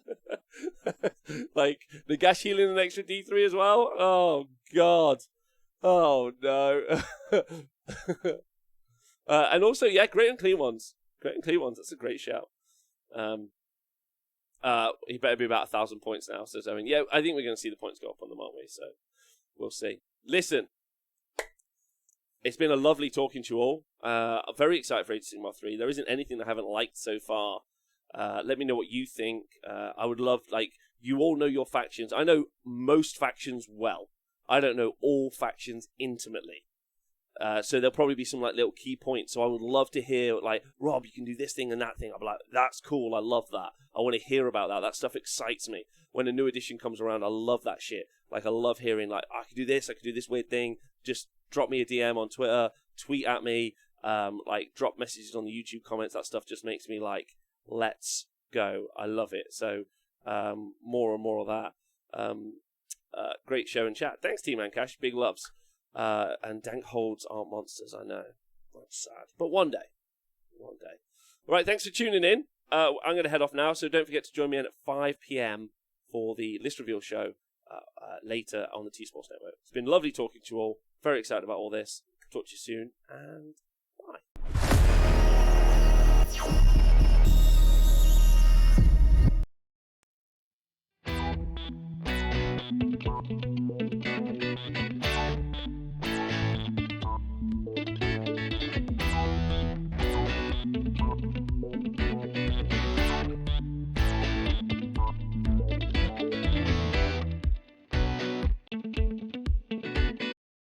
Like, the Gash healing an extra D3 as well? Oh, God. Oh, no. And also, yeah, Great and Clean Ones. Great and Clean Ones, that's a great shout. He better be about 1,000 points now, says Owen. Yeah, I think we're going to see the points go up on them, aren't we? So We'll see. Listen, it's been a lovely talking to you all. I'm very excited for Age of Sigmar 3. There isn't anything I haven't liked so far. Let me know what you think. I would love, like, you all know your factions. I know most factions well. I don't know all factions intimately. So there'll probably be some like little key points. So I would love to hear, like, Rob, you can do this thing and that thing. I'll be like, that's cool. I love that. I want to hear about that. That stuff excites me. When a new edition comes around, I love that shit. Like, I love hearing, like, I can do this. I can do this weird thing. Just drop me a DM on Twitter. Tweet at me. Like, drop messages on the YouTube comments. That stuff just makes me like, let's go. I love it. So more and more of that. Great show and chat. Thanks, T-Man Cash. Big loves. And dank holds aren't monsters, I know. That's sad. But one day. One day. All right, thanks for tuning in. I'm going to head off now, so don't forget to join me in at 5 p.m. for the list reveal show later on the T-Sports Network. It's been lovely talking to you all. Very excited about all this. Talk to you soon, and bye.